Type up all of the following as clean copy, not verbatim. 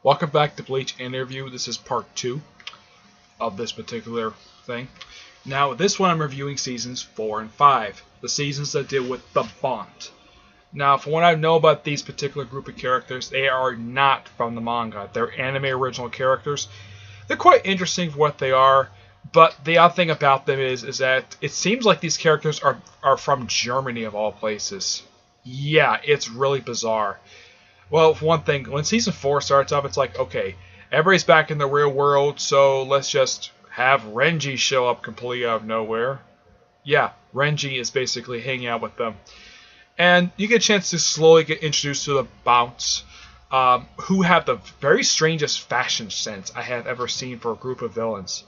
Welcome back to Bleach interview. This is part 2 of this particular thing. Now, this one I'm reviewing seasons 4 and 5, the seasons that deal with the Bount. Now, from what I know about these particular group of characters, they are not from the manga. They're anime original characters. They're quite interesting for what they are, but the odd thing about them is that it seems like these characters are from Germany of all places. Yeah, it's really bizarre. Well, for one thing, when season 4 starts up, it's like, okay, everybody's back in the real world, so let's just have Renji show up completely out of nowhere. Yeah, Renji is basically hanging out with them. And you get a chance to slowly get introduced to the Bounts, who have the very strangest fashion sense I have ever seen for a group of villains.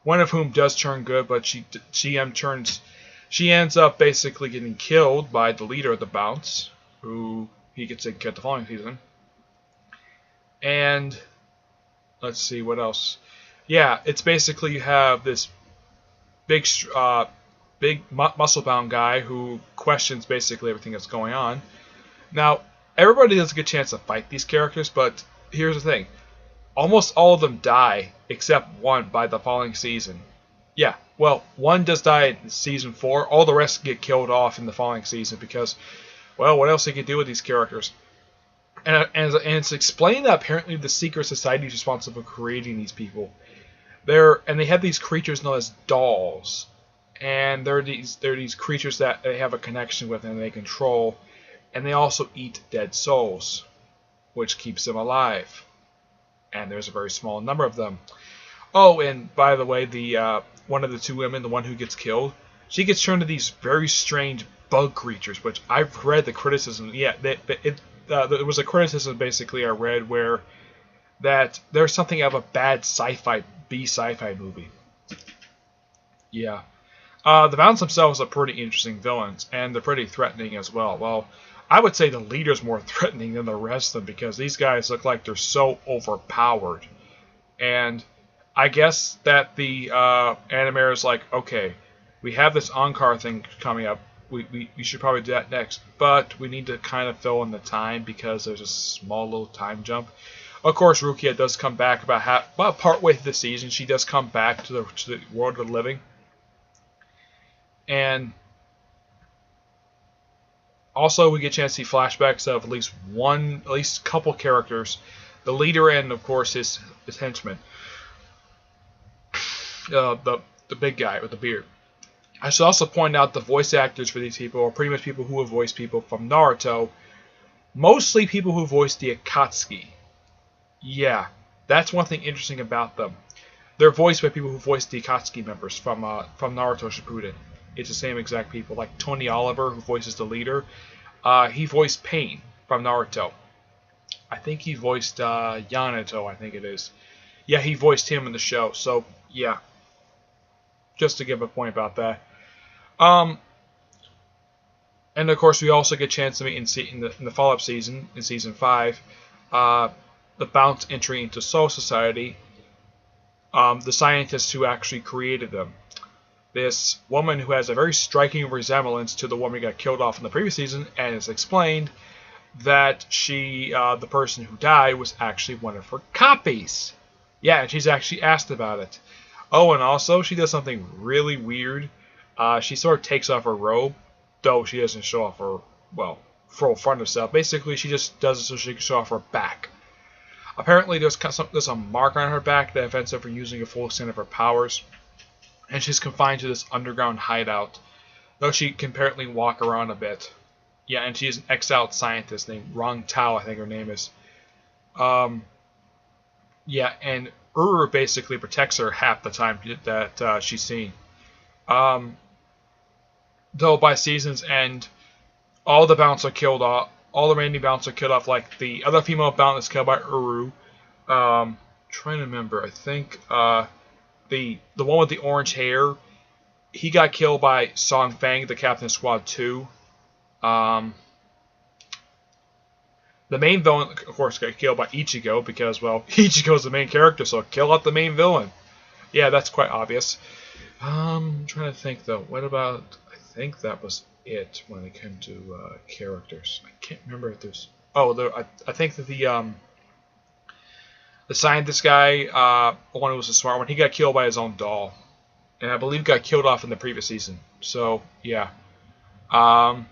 One of whom does turn good, but she ends up basically getting killed by the leader of the Bounts, who he gets taken care of the following season. And let's see what else. Yeah, it's basically you have this big, muscle-bound guy who questions basically everything that's going on. Now, everybody doesn't get a chance to fight these characters, but here's the thing: almost all of them die except one by the following season. Yeah, well, one does die in season 4. All the rest get killed off in the following season because, well, what else they can do with these characters? And it's explained that apparently the secret society is responsible for creating these people. They have these creatures known as dolls, and they're these creatures that they have a connection with and they control, and they also eat dead souls, which keeps them alive. And there's a very small number of them. Oh, and by the way, the one of the two women, the one who gets killed, she gets turned into these very strange bug creatures, which I've read the criticism. Yeah, there was a criticism basically I read where that there's something of a bad sci-fi movie. Yeah. The Bounts themselves are pretty interesting villains, and they're pretty threatening as well. Well, I would say the leader's more threatening than the rest of them because these guys look like they're so overpowered. And I guess that the animator is like, okay, we have this Ankar thing coming up. We should probably do that next. But we need to kind of fill in the time because there's a small little time jump. Of course, Rukia does come back about partway through the season. She does come back to the world of the living. And also we get a chance to see flashbacks of at least a couple characters. The leader and, of course, his henchman. The big guy with the beard. I should also point out the voice actors for these people are pretty much people who have voiced people from Naruto. Mostly people who voiced the Akatsuki. Yeah, that's one thing interesting about them. They're voiced by people who voiced the Akatsuki members from Naruto Shippuden. It's the same exact people. Like Tony Oliver, who voices the leader. He voiced Pain from Naruto. I think he voiced Yanato, I think it is. Yeah, he voiced him in the show. So, yeah. Just to give a point about that. And of course, we also get a chance to meet in the follow-up season, in season 5, the Bount's entry into Soul Society, the scientists who actually created them. This woman who has a very striking resemblance to the woman who got killed off in the previous season, and it's explained that the person who died, was actually one of her copies. Yeah, and she's actually asked about it. Oh, and also, she does something really weird. She sort of takes off her robe, though she doesn't show off her, full front herself. Basically, she just does it so she can show off her back. Apparently, there's a mark on her back that prevents her from using a full extent of her powers. And she's confined to this underground hideout, though she can apparently walk around a bit. Yeah, and she's an exiled scientist named Rong Tao, I think her name is. Yeah, and basically protects her half the time that she's seen. Though by season's end, all the Bounts are killed off. All the remaining Bounts are killed off. Like the other female Bount is killed by Uru. Trying to remember. I think the one with the orange hair, he got killed by Song Fang, the captain of Squad 2. The main villain, of course, got killed by Ichigo because, well, Ichigo's the main character, so kill out the main villain. Yeah, that's quite obvious. I'm trying to think, though. What about... I think that was it when it came to characters. I can't remember if there's... Oh, I think that The scientist guy, the one who was a smart one, he got killed by his own doll. And I believe got killed off in the previous season. So, yeah. And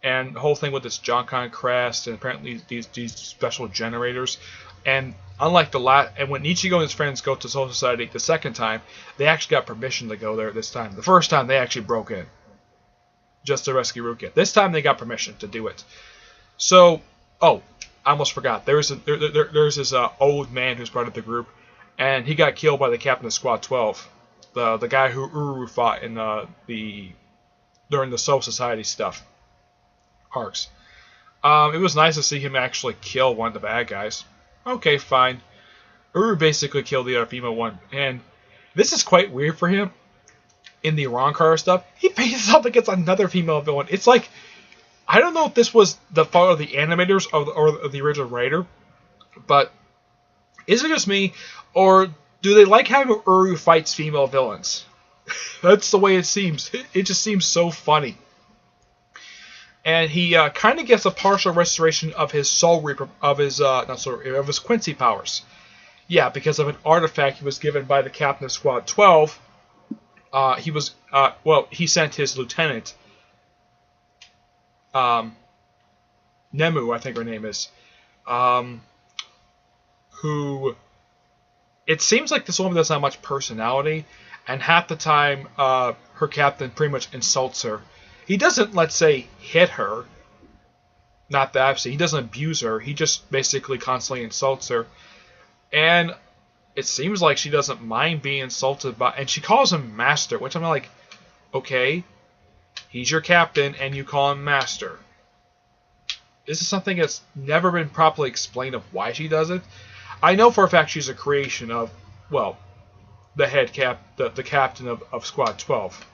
the whole thing with this Jonkon crest and apparently these special generators. And unlike the last, and when Ichigo and his friends go to Soul Society the second time, they actually got permission to go there this time. The first time they actually broke in just to rescue Rukia. This time they got permission to do it. So, oh, I almost forgot. There's this old man who's part of the group, and he got killed by the captain of Squad 12, the guy who Uru fought in during the Soul Society stuff arcs. It was nice to see him actually kill one of the bad guys. Okay, fine. Uru basically killed the other female one, and this is quite weird for him. In the Roncar stuff, he faces off against another female villain. It's like, I don't know if this was the fault of the animators or the original writer, but is it just me, or do they like having Uru fights female villains? That's the way it seems. It just seems so funny. And he kind of gets a partial restoration of his soul reaper, of his Quincy powers. Yeah, because of an artifact he was given by the captain of Squad 12. He sent his lieutenant, Nemu, I think her name is, who, it seems like this woman doesn't have much personality, and half the time her captain pretty much insults her. He doesn't, let's say, hit her, not that obviously, he doesn't abuse her, he just basically constantly insults her, and it seems like she doesn't mind being insulted by, and she calls him Master, which I'm like, okay, he's your captain, and you call him Master. This is something that's never been properly explained of why she does it. I know for a fact she's a creation of, well, the head the captain of Squad 12.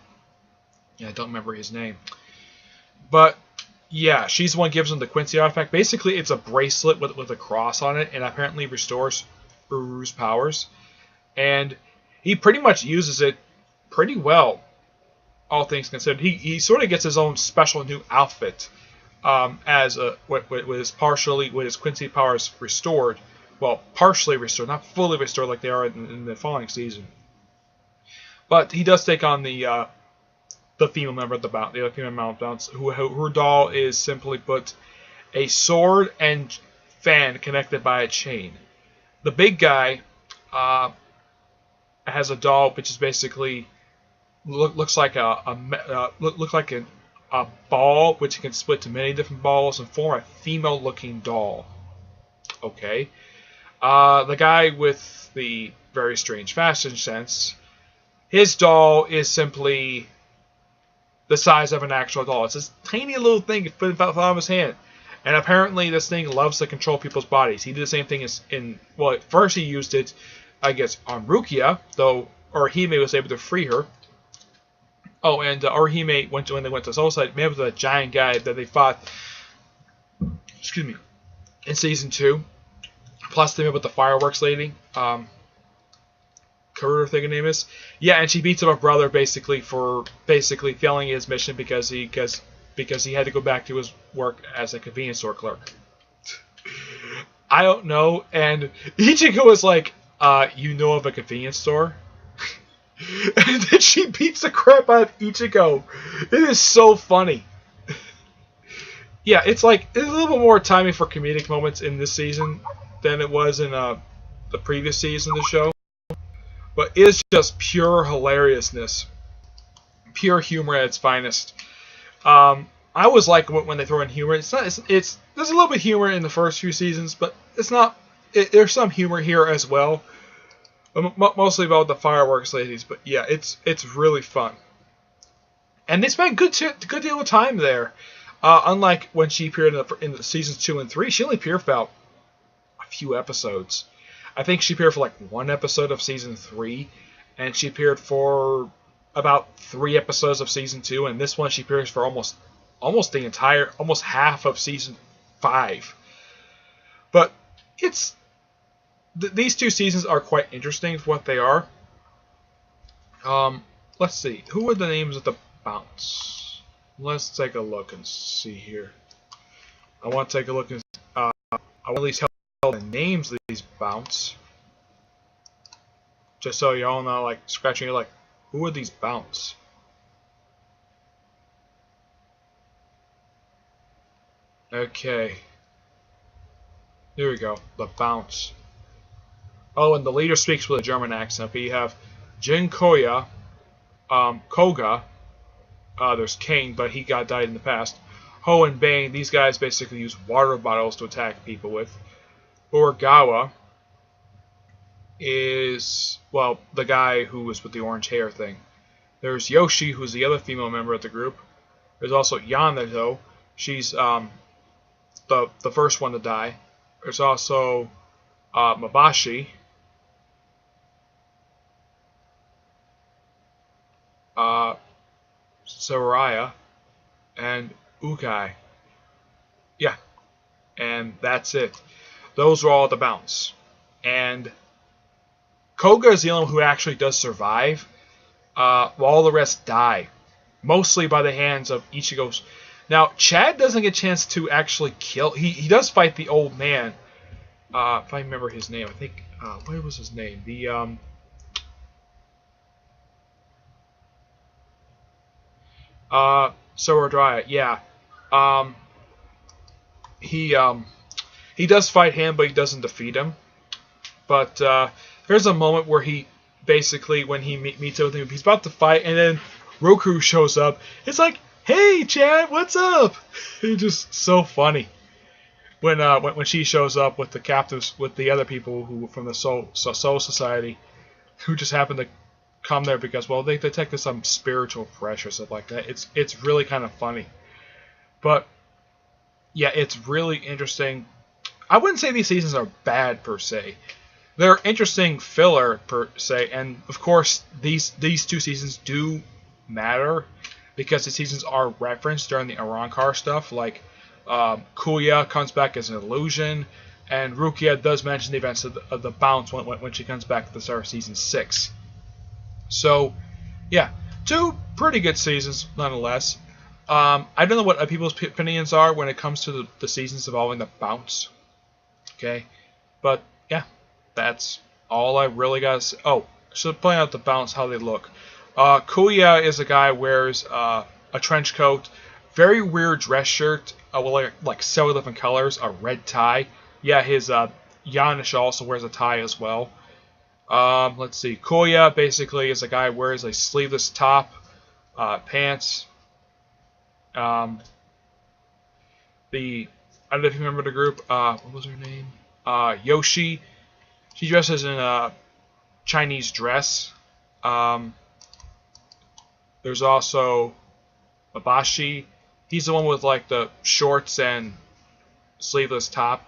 Yeah, I don't remember his name. But, yeah, she's the one who gives him the Quincy artifact. Basically, it's a bracelet with a cross on it, and apparently restores Uru's powers. And he pretty much uses it pretty well, all things considered. He sort of gets his own special new outfit with his Quincy powers restored. Well, partially restored, not fully restored like they are in the following season. But he does take on the female member of the Bount, the other female member of Bount, her doll is simply put a sword and fan connected by a chain. The big guy has a doll which is basically looks like a ball which can split to many different balls and form a female-looking doll. Okay, the guy with the very strange fashion sense, his doll is simply the size of an actual doll. It's this tiny little thing fit out of his hand. And apparently this thing loves to control people's bodies. He did the same thing well, at first he used it, I guess, on Rukia, though Orihime was able to free her. Oh, and Orihime, when they went to Soul Society, met with a giant guy that they fought, in Season 2. Plus they met with the fireworks lady, Kurur, I think her name is. Yeah, and she beats up her brother basically for failing his mission because he had to go back to his work as a convenience store clerk. I don't know, and Ichigo was like, you know of a convenience store? And then she beats the crap out of Ichigo. It is so funny. Yeah, it's a little bit more timing for comedic moments in this season than it was in the previous season of the show. But it's just pure hilariousness. Pure humor at its finest. I always like when they throw in humor. There's a little bit of humor in the first few seasons, but it's not. There's some humor here as well, mostly about the fireworks ladies. But yeah, it's really fun, and they spent a good deal of time there. Unlike when she appeared in the seasons 2 and 3, she only appeared for about a few episodes. I think she appeared for like one episode of season 3, and she appeared for about 3 episodes of season 2, and this one she appears for almost half of season 5. But these 2 seasons are quite interesting for what they are. Let's see, who are the names of the Bounts? Let's take a look and see here. I want to take a look and I want to at least tell the names of these Bounts. Just so you all know, like, scratching your like, who are these Bounts? Okay. Here we go. The Bounts. Oh, and the leader speaks with a German accent. Okay, you have Jin Koya, Koga. There's Kane, but he died in the past. Ho and Bane. These guys basically use water bottles to attack people with. Uragawa is, well, the guy who was with the orange hair thing. There's Yoshi, who's the other female member of the group. There's also Yanato. She's the first one to die. There's also Mabashi. Saraya. And Ukai. Yeah. And that's it. Those are all the Bounts. And Koga is the only one who actually does survive. While all the rest die. Mostly by the hands of Ichigo's. Now, Chad doesn't get a chance to actually kill. He does fight the old man. If I remember his name. I think, what was his name? The, Sorodrya, yeah. He does fight him, but he doesn't defeat him. But there's a moment where he basically, when he meets up with him, he's about to fight, and then Roku shows up. It's like, hey, Chad, what's up? It's just so funny when she shows up with the captives, with the other people who from the Soul Society, who just happen to come there because, well, they detected some spiritual pressure, stuff like that. It's really kind of funny, but yeah, it's really interesting. I wouldn't say these seasons are bad per se. They're interesting filler per se, and of course these two seasons do matter because the seasons are referenced during the Arrancar stuff. Like Kuya comes back as an illusion, and Rukia does mention the events of the Bounce when she comes back at the start of season 6. So, yeah, 2 pretty good seasons nonetheless. I don't know what people's opinions are when it comes to the seasons involving the Bounce. Okay, but yeah, that's all I really got to say. Oh, I should point out the Bounce, how they look. Kuya is a guy who wears a trench coat, very weird dress shirt, with like several different colors, a red tie. Yeah, his Yanish also wears a tie as well. Let's see. Koya basically is a guy who wears a sleeveless top, pants. I don't know if you remember the group. What was her name? Yoshi. She dresses in a Chinese dress. There's also Mabashi. He's the one with like the shorts and sleeveless top.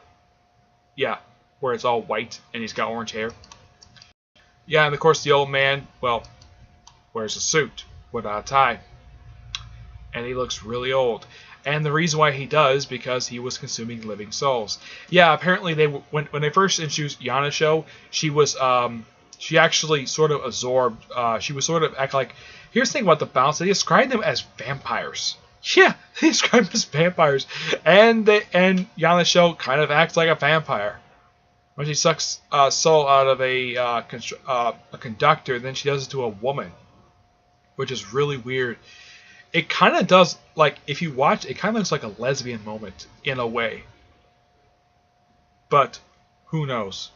Yeah, where it's all white and he's got orange hair. Yeah, and of course the old man, well, wears a suit without a tie. And he looks really old. And the reason why he does, because he was consuming living souls. Yeah, apparently when they first introduced Yanasho, she was she actually sort of absorbed. She was sort of act like. Here's the thing about the Bounce: they described them as vampires. Yeah, they described them as vampires, and Yanasho kind of acts like a vampire. When she sucks soul out of a conductor, then she does it to a woman, which is really weird. It kind of does, like, if you watch, it kind of looks like a lesbian moment, in a way. But, who knows.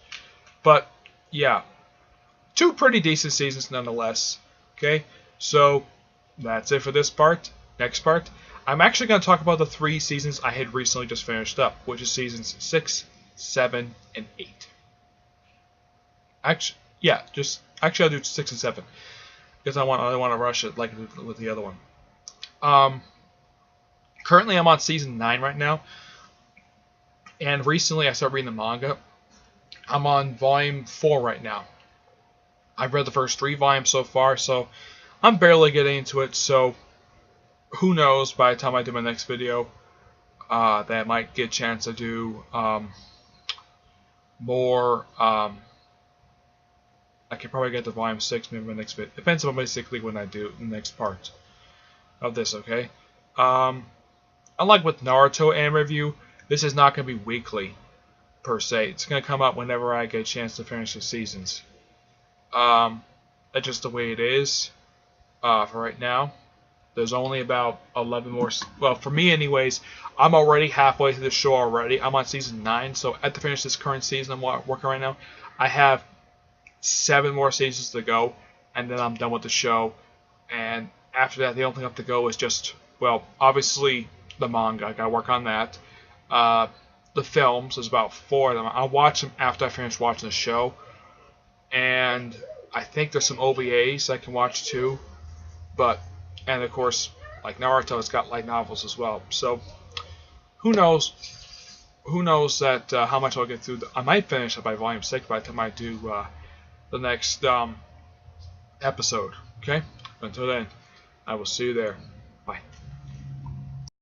But, yeah. 2 pretty decent seasons, nonetheless. Okay? So, that's it for this part. Next part, I'm actually going to talk about the 3 seasons I had recently just finished up, which is seasons 6, 7, and 8. Actually, yeah, I'll do 6 and 7. Because I don't want to rush it like with the other one. Currently I'm on season 9 right now, and recently I started reading the manga. I'm on volume 4 right now. I've read the first 3 volumes so far, so I'm barely getting into it, so who knows, by the time I do my next video, that I might get a chance to do more. I could probably get to volume 6 maybe my next video. Depends on basically when I do the next part of this, okay? Unlike with Naruto anime review, this is not going to be weekly. per se. It's going to come out whenever I get a chance to finish the seasons. That's just the way it is for right now. There's only about 11 more. Well, for me, anyways, I'm already halfway through the show already. I'm on season 9, so at the finish this current season I'm working right now, I have 7 more seasons to go, and then I'm done with the show. And after that, the only thing left to go is just, well, obviously the manga. I gotta work on that. The films, there's about 4 of them. I'll watch them after I finish watching the show. And I think there's some OVAs I can watch too. And of course, like Naruto, it's got light novels as well. So who knows? Who knows that how much I'll get through? I might finish it by volume 6 by the time I do the next episode. Okay. Until then, I will see you there.